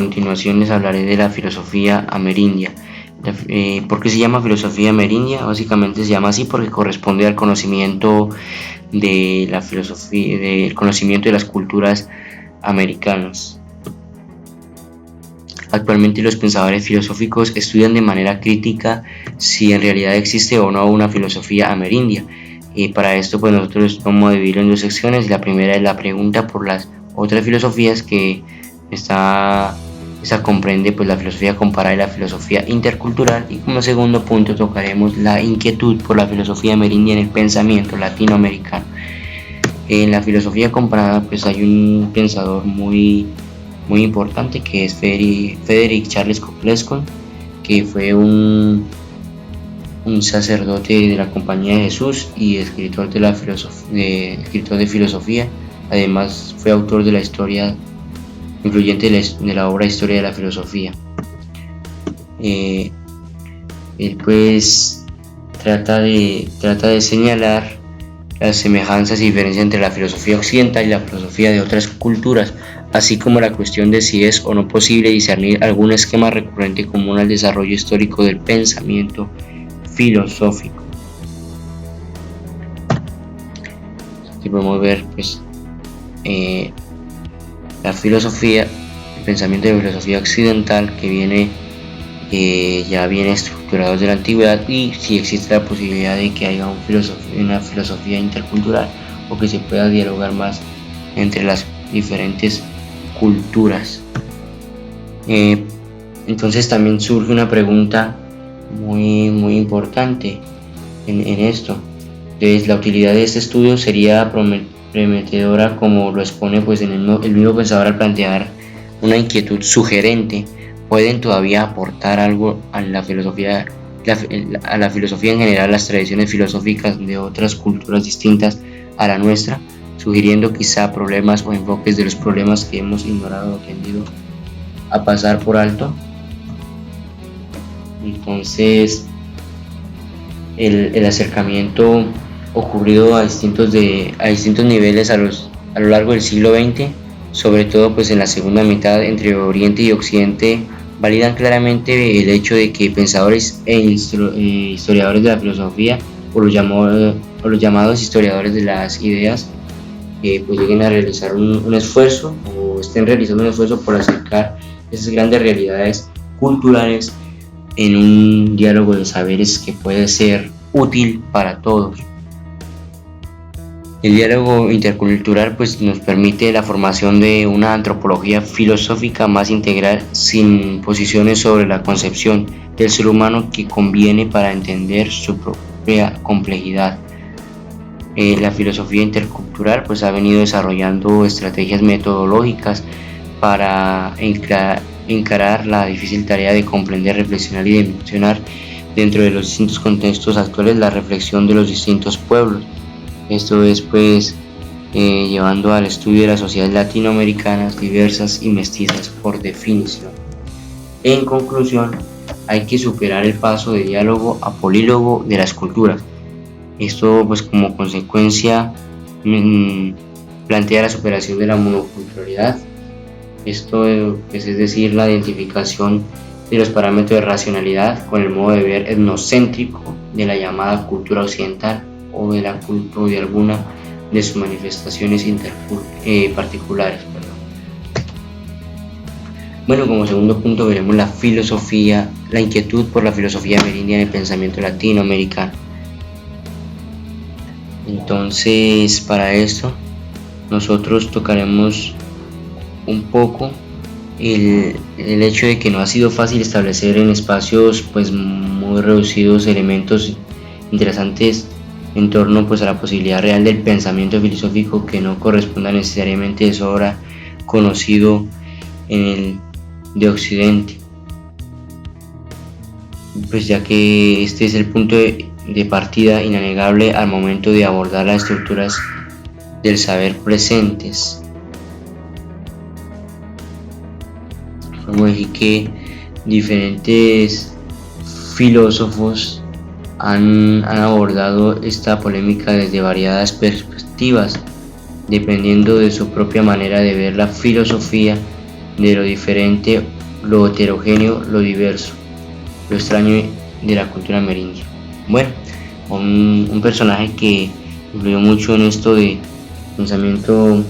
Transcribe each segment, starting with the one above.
continuación les hablaré de la filosofía amerindia. ¿Por qué se llama filosofía amerindia? Básicamente se llama así porque corresponde al conocimiento de la filosofía, del conocimiento de las culturas americanas. Actualmente los pensadores filosóficos estudian de manera crítica si en realidad existe o no una filosofía amerindia. Y para esto pues nosotros vamos a dividirlo en dos secciones. La primera es la pregunta por las otras filosofías, que esta comprende pues la filosofía comparada y la filosofía intercultural, y como segundo punto tocaremos la inquietud por la filosofía amerindia en el pensamiento latinoamericano. En la filosofía comparada pues hay un pensador muy importante que es Frederick Charles Copleston, que fue un sacerdote de la Compañía de Jesús y escritor de filosofía. Además fue autor de la historia influyente de la obra Historia de la Filosofía. Él pues trata de señalar las semejanzas y diferencias entre la filosofía occidental y la filosofía de otras culturas, así como la cuestión de si es o no posible discernir algún esquema recurrente común al desarrollo histórico del pensamiento filosófico. Aquí podemos ver pues la filosofía, el pensamiento de filosofía occidental que ya viene estructurado desde la antigüedad, y si existe la posibilidad de que haya una filosofía intercultural o que se pueda dialogar más entre las diferentes culturas. Entonces también surge una pregunta muy importante en esto. Entonces, la utilidad de este estudio sería prometedora, como lo expone pues el mismo pensador al plantear una inquietud sugerente. ¿Pueden todavía aportar algo a la filosofía en general las tradiciones filosóficas de otras culturas distintas a la nuestra, sugiriendo quizá problemas o enfoques de los problemas que hemos ignorado o tendido a pasar por alto? Entonces, el acercamiento ocurrido a distintos niveles a lo largo del siglo XX, sobre todo pues en la segunda mitad, entre Oriente y Occidente, validan claramente el hecho de que pensadores e historiadores de la filosofía, o los llamados historiadores de las ideas, pues lleguen a realizar un esfuerzo, o estén realizando un esfuerzo por acercar esas grandes realidades culturales en un diálogo de saberes que puede ser útil para todos. El diálogo intercultural pues nos permite la formación de una antropología filosófica más integral, sin posiciones sobre la concepción del ser humano que conviene para entender su propia complejidad. La filosofía intercultural pues ha venido desarrollando estrategias metodológicas para encarar la difícil tarea de comprender, reflexionar y dimensionar dentro de los distintos contextos actuales la reflexión de los distintos pueblos. Esto es pues llevando al estudio de las sociedades latinoamericanas diversas y mestizas por definición. En conclusión, hay que superar el paso de diálogo a polílogo de las culturas. Esto pues como consecuencia plantea la superación de la monoculturalidad. Esto pues, es decir, la identificación de los parámetros de racionalidad con el modo de ver etnocéntrico de la llamada cultura occidental, o de alguna de sus manifestaciones particulares. Bueno, como segundo punto veremos la inquietud por la filosofía amerindia en el pensamiento latinoamericano. Entonces, para esto nosotros tocaremos un poco el hecho de que no ha sido fácil establecer en espacios pues muy reducidos elementos interesantes en torno pues a la posibilidad real del pensamiento filosófico que no corresponda necesariamente de sobra conocido en el de Occidente, pues ya que este es el punto de partida innegable al momento de abordar las estructuras del saber presentes. Podemos decir que diferentes filósofos han abordado esta polémica desde variadas perspectivas, dependiendo de su propia manera de ver la filosofía de lo diferente, lo heterogéneo, lo diverso, lo extraño de la cultura amerindia. Bueno, un personaje que influyó mucho en esto de pensamiento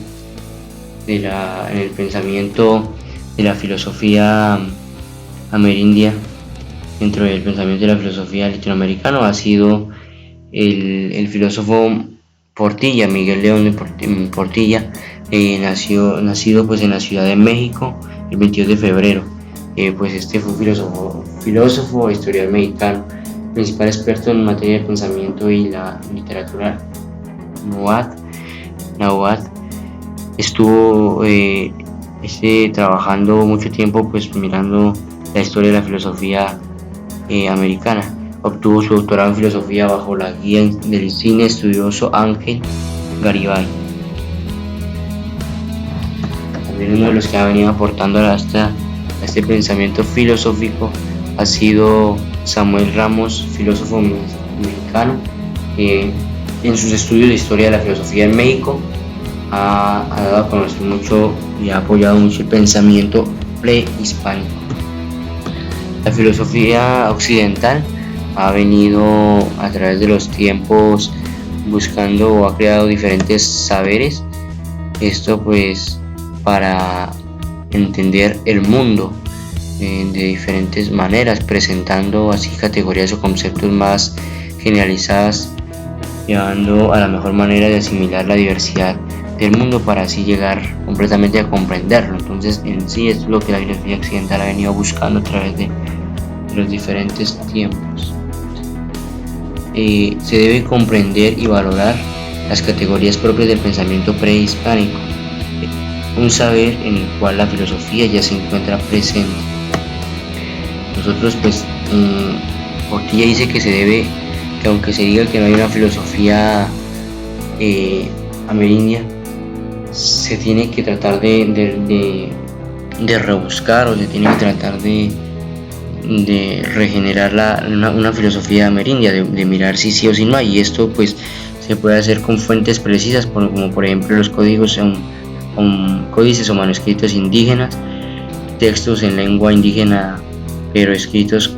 en el pensamiento de la filosofía amerindia, dentro del pensamiento de la filosofía latinoamericana, ha sido el filósofo Portilla, Miguel León de Portilla, nacido pues en la Ciudad de México el 22 de febrero. Pues este fue un filósofo, historiador mexicano, principal experto en materia de pensamiento y la literatura náhuatl. Estuvo trabajando mucho tiempo pues mirando la historia de la filosofía americana. Obtuvo su doctorado en filosofía bajo la guía del cine estudioso Ángel Garibay. También uno de los que ha venido aportando a este pensamiento filosófico ha sido Samuel Ramos, filósofo mexicano. En sus estudios de historia de la filosofía en México ha dado a conocer mucho y ha apoyado mucho el pensamiento prehispánico. La filosofía occidental ha venido a través de los tiempos buscando o ha creado diferentes saberes, esto pues para entender el mundo de diferentes maneras, presentando así categorías o conceptos más generalizadas, llevando a la mejor manera de asimilar la diversidad del mundo para así llegar completamente a comprenderlo. Entonces en sí es lo que la filosofía occidental ha venido buscando a través de los diferentes tiempos. Se debe comprender y valorar las categorías propias del pensamiento prehispánico, un saber en el cual la filosofía ya se encuentra presente. Nosotros pues Portilla dice que aunque se diga que no hay una filosofía amerindia, se tiene que tratar de rebuscar, o se tiene que tratar de regenerar una filosofía amerindia, de mirar si sí o si no hay, y esto pues se puede hacer con fuentes precisas, como por ejemplo los códices o manuscritos indígenas, textos en lengua indígena pero escritos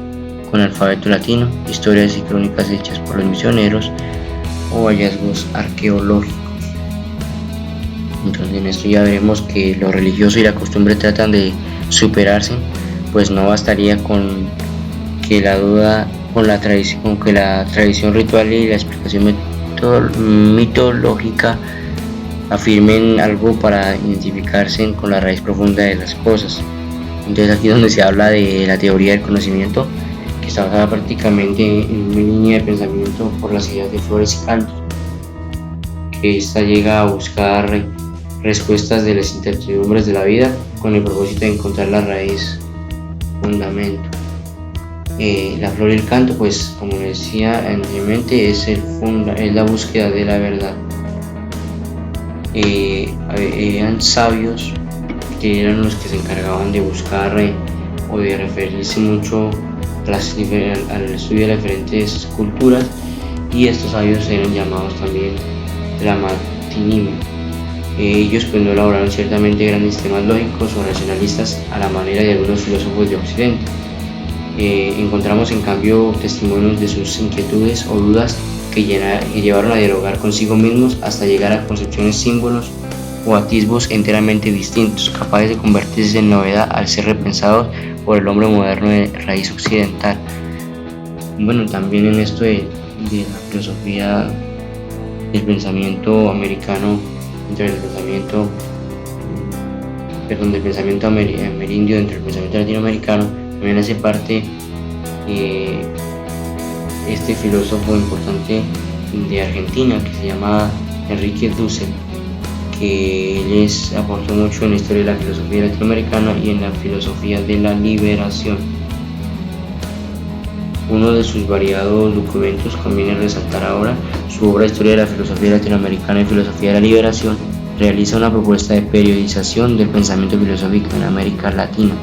con alfabeto latino, historias y crónicas hechas por los misioneros o hallazgos arqueológicos. Entonces en esto ya veremos que lo religioso y la costumbre tratan de superarse, pues no bastaría con que la tradición ritual y la explicación mitológica afirmen algo para identificarse con la raíz profunda de las cosas. Entonces aquí es donde se habla de la teoría del conocimiento, que está basada prácticamente en una línea de pensamiento por las ideas de Flores y Cantos, que esta llega a buscar respuestas de las incertidumbres de la vida con el propósito de encontrar la raíz fundamento. La flor y el canto, pues como decía anteriormente, es la búsqueda de la verdad. Eran sabios que eran los que se encargaban de buscar o de referirse mucho al estudio de las diferentes culturas, y estos sabios eran llamados también Tlamatinim. Ellos pues no elaboraron ciertamente grandes sistemas lógicos o racionalistas a la manera de algunos filósofos de Occidente. Encontramos en cambio testimonios de sus inquietudes o dudas que llevaron a dialogar consigo mismos hasta llegar a concepciones, símbolos o atisbos enteramente distintos, capaces de convertirse en novedad al ser repensados por el hombre moderno de raíz occidental. Bueno, también en esto de la filosofía del pensamiento americano, del pensamiento amerindio dentro del pensamiento latinoamericano, también hace parte este filósofo importante de Argentina que se llama Enrique Dussel, que él aportó mucho en la historia de la filosofía latinoamericana y en la filosofía de la liberación. Uno de sus variados documentos, conviene resaltar ahora, su obra Historia de la filosofía latinoamericana y filosofía de la liberación, realiza una propuesta de periodización del pensamiento filosófico en América Latina.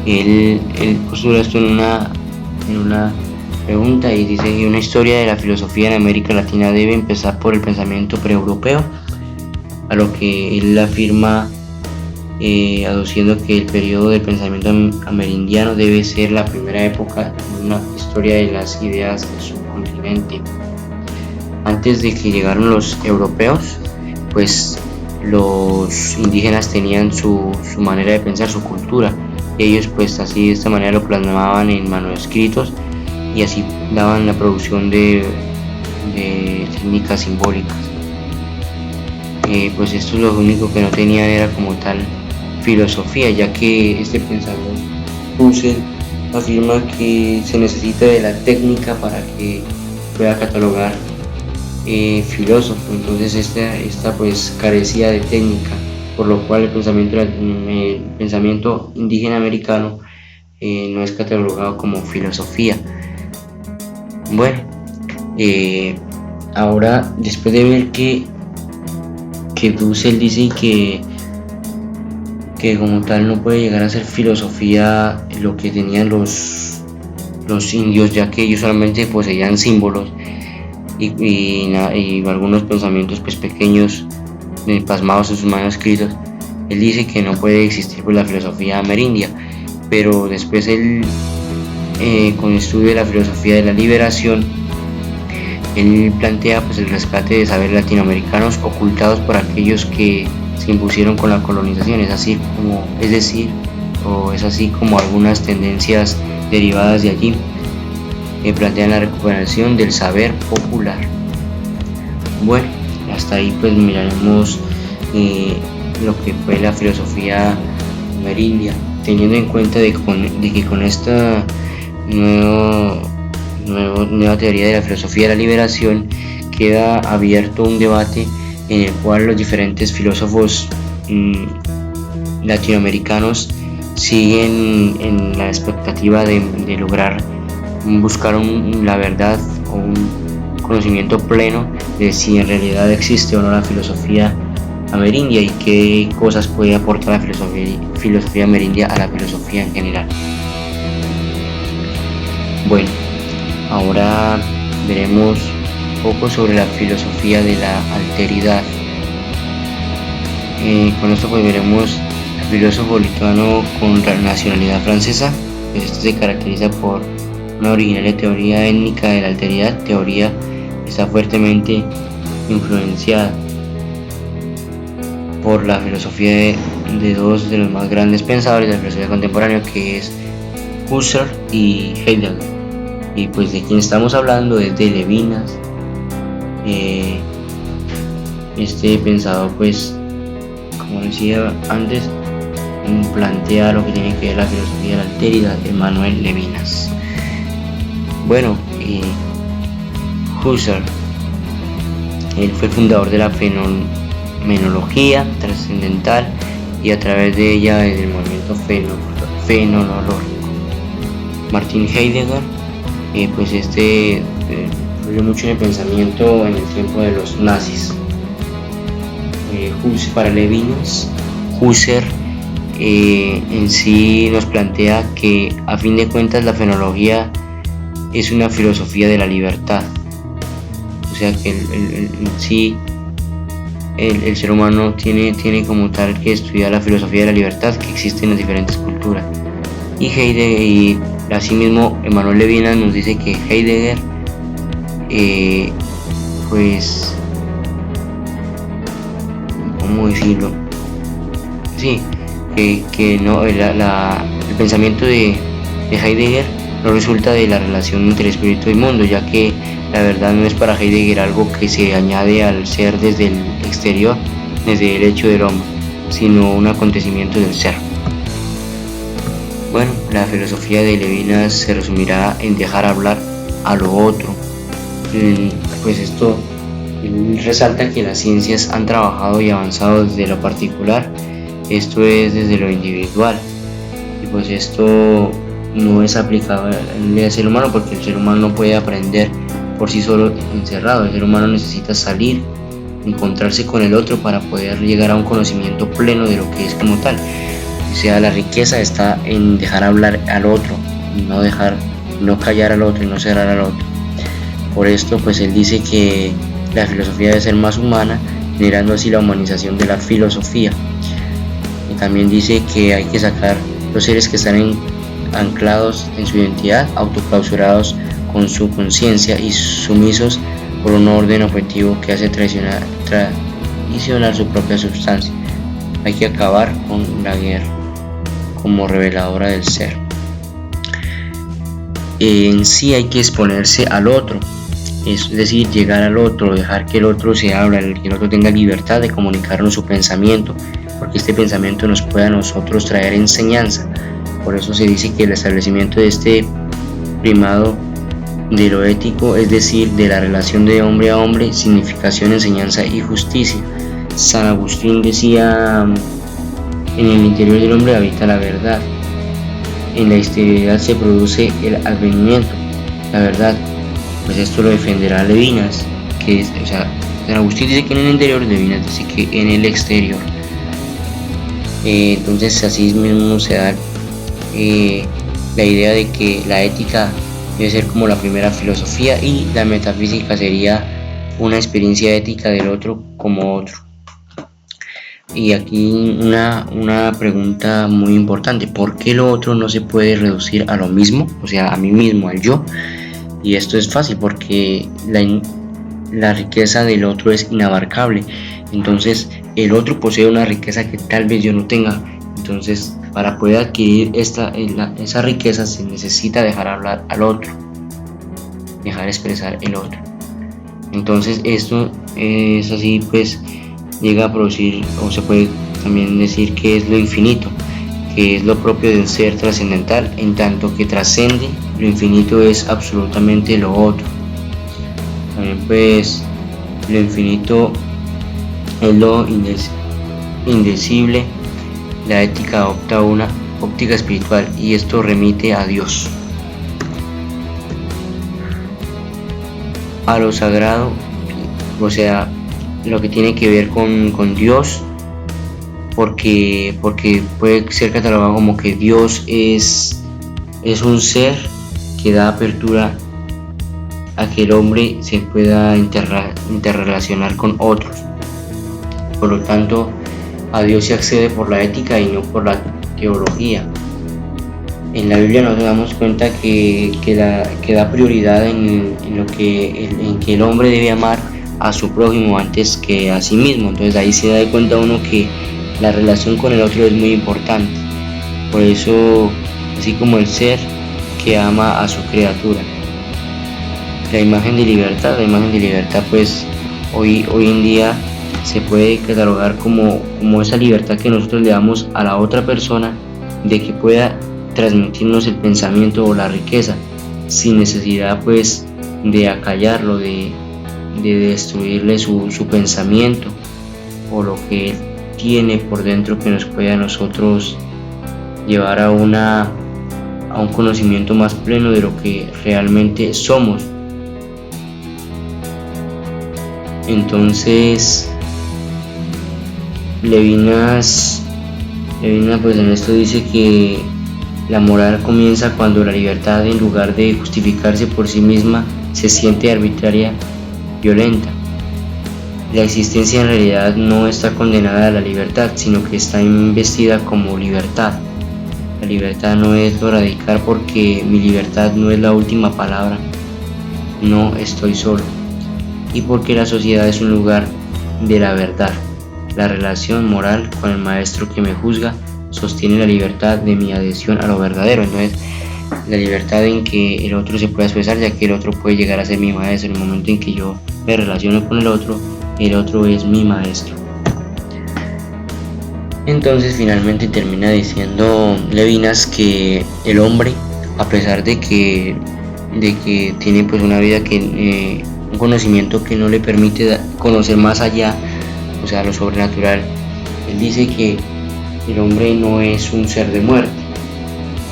Él postula esto en una pregunta y dice que una historia de la filosofía en América Latina debe empezar por el pensamiento preeuropeo, a lo que él afirma aduciendo que el periodo del pensamiento amerindiano debe ser la primera época en una historia de las ideas del subcontinente. Antes de que llegaron los europeos, pues los indígenas tenían su manera de pensar, su cultura, y ellos pues así de esta manera lo plasmaban en manuscritos y así daban la producción de técnicas simbólicas. Pues esto lo único que no tenían era como tal filosofía, ya que este pensador Husserl afirma que se necesita de la técnica para que pueda catalogar filósofo. Entonces esta pues carecía de técnica, por lo cual el pensamiento indígena americano no es catalogado como filosofía. Bueno, ahora después de ver que Husserl dice que como tal no puede llegar a ser filosofía lo que tenían los indios, ya que ellos solamente poseían símbolos y algunos pensamientos pues pequeños plasmados en sus manuscritos. Él dice que no puede existir pues la filosofía amerindia, pero después él con el estudio de la filosofía de la liberación, él plantea pues el rescate de saberes latinoamericanos ocultados por aquellos que se impusieron con la colonización. Es así como algunas tendencias derivadas de allí plantean la recuperación del saber popular. Bueno, hasta ahí pues miraremos lo que fue la filosofía amerindia, teniendo en cuenta de que con esta nueva teoría de la filosofía de la liberación queda abierto un debate en el cual los diferentes filósofos latinoamericanos siguen en la expectativa de lograr buscar la verdad o un conocimiento pleno de si en realidad existe o no la filosofía amerindia y qué cosas puede aportar la filosofía amerindia a la filosofía en general. Bueno, ahora veremos un poco sobre la filosofía de la alteridad. Con esto pues veremos al filósofo lituano con nacionalidad francesa. Pues este se caracteriza por una originaria teoría étnica de la alteridad. Teoría está fuertemente influenciada por la filosofía de dos de los más grandes pensadores de la filosofía contemporánea, que es Husserl y Heidegger. Y pues de quien estamos hablando es de Levinas. Este pensador pues, como decía antes, plantea lo que tiene que ver la filosofía de la alteridad, Emmanuel Levinas. Bueno, Husserl, él fue fundador de la fenomenología trascendental y a través de ella del movimiento fenomenológico. Martin Heidegger, pues influyó mucho en el pensamiento en el tiempo de los nazis. Para Levinas, Husserl en sí nos plantea que a fin de cuentas la fenomenología es una filosofía de la libertad, o sea que el ser humano tiene como tal que estudiar la filosofía de la libertad que existe en las diferentes culturas. Y Heidegger, y asimismo Emmanuel Levinas nos dice que Heidegger pues, ¿cómo decirlo? Sí, que no, el pensamiento de Heidegger no resulta de la relación entre espíritu y mundo, ya que la verdad no es para Heidegger algo que se añade al ser desde el exterior, desde el hecho del hombre, sino un acontecimiento del ser. Bueno, la filosofía de Levinas se resumirá en dejar hablar a lo otro. Pues esto resalta que las ciencias han trabajado y avanzado desde lo particular, esto es desde lo individual, y pues esto no es aplicable al ser humano, porque el ser humano no puede aprender por sí solo encerrado. El ser humano necesita salir, encontrarse con el otro para poder llegar a un conocimiento pleno de lo que es como tal. O sea, la riqueza está en dejar hablar al otro, no callar al otro y no cerrar al otro. Por esto pues él dice que la filosofía debe ser más humana, generando así la humanización de la filosofía. también dice que hay que sacar los seres que están anclados en su identidad, autoclausurados con su conciencia y sumisos por un orden objetivo que hace traicionar su propia sustancia. Hay que acabar con la guerra como reveladora del ser. En sí hay que exponerse al otro, es decir, llegar al otro, dejar que el otro se hable, que el otro tenga libertad de comunicarnos su pensamiento, porque este pensamiento nos puede a nosotros traer enseñanza. Por eso se dice que el establecimiento de este primado de lo ético, es decir, de la relación de hombre a hombre, significación, enseñanza y justicia. San Agustín decía: en el interior del hombre habita la verdad, en la exterioridad se produce el advenimiento. La verdad, pues esto lo defenderá Levinas, San Agustín dice que en el interior, Levinas dice que en el exterior. Entonces así mismo se da la idea de que la ética debe ser como la primera filosofía y la metafísica sería una experiencia ética del otro como otro. Y aquí una pregunta muy importante: ¿por qué lo otro no se puede reducir a lo mismo? O sea, a mí mismo, al yo. Y esto es fácil porque la riqueza del otro es inabarcable. Entonces el otro posee una riqueza que tal vez yo no tenga. Entonces, para poder adquirir esa riqueza se necesita dejar hablar al otro, dejar expresar el otro. Entonces esto es así, pues llega a producir, o se puede también decir que es lo infinito, que es lo propio de un ser trascendental. En tanto que trascende, lo infinito es absolutamente lo otro. También pues lo infinito es lo indecible. La ética adopta una óptica espiritual y esto remite a Dios, a lo sagrado, o sea, lo que tiene que ver con Dios, porque puede ser catalogado como que Dios es un ser que da apertura a que el hombre se pueda interrelacionar con otros. Por lo tanto, a Dios se accede por la ética y no por la teología. En la Biblia nos damos cuenta que da prioridad en que el hombre debe amar a su prójimo antes que a sí mismo. Entonces ahí se da cuenta uno que la relación con el otro es muy importante. Por eso, así como el ser que ama a su criatura. La imagen de libertad pues hoy en día se puede catalogar como esa libertad que nosotros le damos a la otra persona de que pueda transmitirnos el pensamiento o la riqueza sin necesidad pues de acallarlo, de destruirle su pensamiento o lo que él tiene por dentro, que nos puede a nosotros llevar a un conocimiento más pleno de lo que realmente somos. Entonces Levinas pues en esto dice que la moral comienza cuando la libertad, en lugar de justificarse por sí misma, se siente arbitraria, violenta. La existencia en realidad no está condenada a la libertad, sino que está investida como libertad. La libertad no es lo radical, porque mi libertad no es la última palabra, no estoy solo. Y porque la sociedad es un lugar de la verdad. La relación moral con el maestro que me juzga sostiene la libertad de mi adhesión a lo verdadero. Entonces, la libertad en que el otro se pueda expresar, ya que el otro puede llegar a ser mi maestro. En el momento en que yo me relaciono con el otro es mi maestro. Entonces finalmente termina diciendo Levinas que el hombre, a pesar de que tiene pues una vida un conocimiento que no le permite conocer más allá, o sea, lo sobrenatural, él dice que el hombre no es un ser de muerte.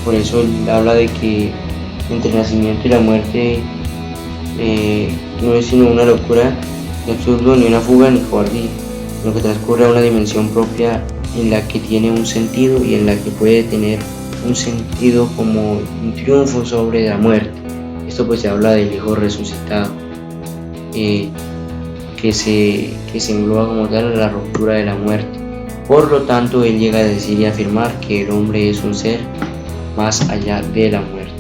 Por eso él habla de que entre el nacimiento y la muerte no es sino una locura, ni absurdo, ni una fuga, ni cobardía, lo que transcurre a una dimensión propia en la que tiene un sentido y en la que puede tener un sentido como un triunfo sobre la muerte. Esto pues se habla del Hijo resucitado, que se engloba como tal en la ruptura de la muerte. Por lo tanto, él llega a decir y afirmar que el hombre es un ser más allá de la muerte.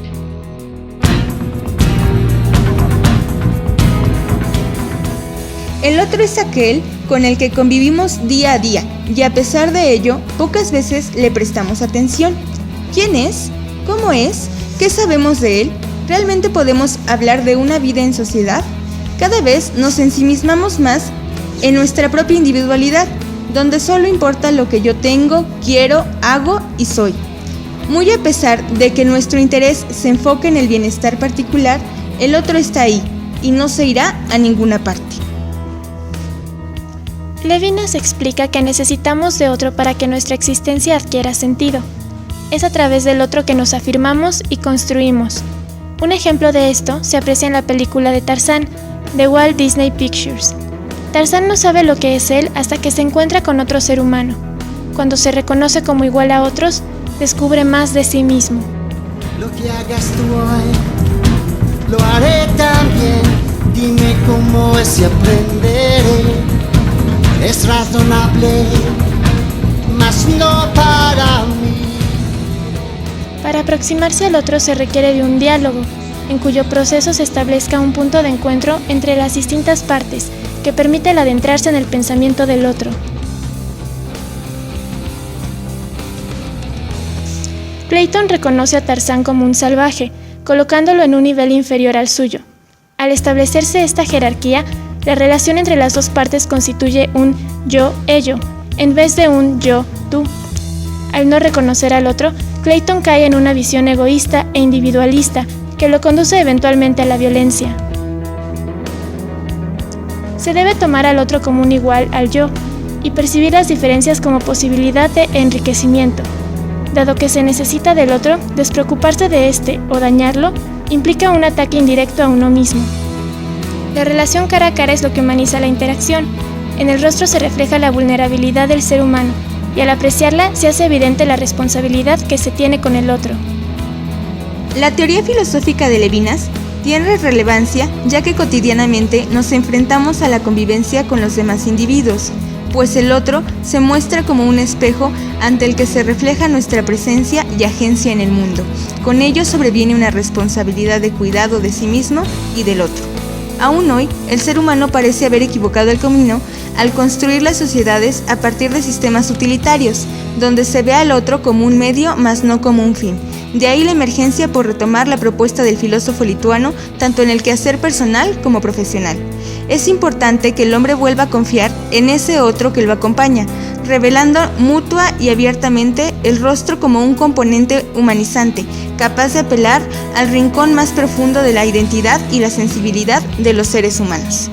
El otro es aquel con el que convivimos día a día y a pesar de ello, pocas veces le prestamos atención. ¿Quién es? ¿Cómo es? ¿Qué sabemos de él? ¿Realmente podemos hablar de una vida en sociedad? Cada vez nos ensimismamos más en nuestra propia individualidad, donde solo importa lo que yo tengo, quiero, hago y soy. Muy a pesar de que nuestro interés se enfoque en el bienestar particular, el otro está ahí y no se irá a ninguna parte. Levinas explica que necesitamos de otro para que nuestra existencia adquiera sentido. Es a través del otro que nos afirmamos y construimos. Un ejemplo de esto se aprecia en la película de Tarzán, de Walt Disney Pictures. Tarzán no sabe lo que es él hasta que se encuentra con otro ser humano. Cuando se reconoce como igual a otros, descubre más de sí mismo. Lo que hagas tú hoy, lo haré también. Dime cómo es y aprenderé. Es razonable, mas no para mí. Para aproximarse al otro se requiere de un diálogo, en cuyo proceso se establezca un punto de encuentro entre las distintas partes, que permite el adentrarse en el pensamiento del otro. Clayton reconoce a Tarzán como un salvaje, colocándolo en un nivel inferior al suyo. Al establecerse esta jerarquía, la relación entre las dos partes constituye un yo-ello, en vez de un yo-tú. Al no reconocer al otro, Clayton cae en una visión egoísta e individualista que lo conduce eventualmente a la violencia. Se debe tomar al otro como un igual al yo y percibir las diferencias como posibilidad de enriquecimiento. Dado que se necesita del otro, despreocuparse de éste o dañarlo implica un ataque indirecto a uno mismo. La relación cara a cara es lo que humaniza la interacción. En el rostro se refleja la vulnerabilidad del ser humano, y al apreciarla se hace evidente la responsabilidad que se tiene con el otro. La teoría filosófica de Levinas tiene relevancia ya que cotidianamente nos enfrentamos a la convivencia con los demás individuos, pues el otro se muestra como un espejo ante el que se refleja nuestra presencia y agencia en el mundo. Con ello sobreviene una responsabilidad de cuidado de sí mismo y del otro. Aún hoy, el ser humano parece haber equivocado el camino al construir las sociedades a partir de sistemas utilitarios, donde se ve al otro como un medio, mas no como un fin. De ahí la emergencia por retomar la propuesta del filósofo lituano, tanto en el quehacer personal como profesional. Es importante que el hombre vuelva a confiar en ese otro que lo acompaña, revelando mutua y abiertamente el rostro como un componente humanizante, capaz de apelar al rincón más profundo de la identidad y la sensibilidad de los seres humanos.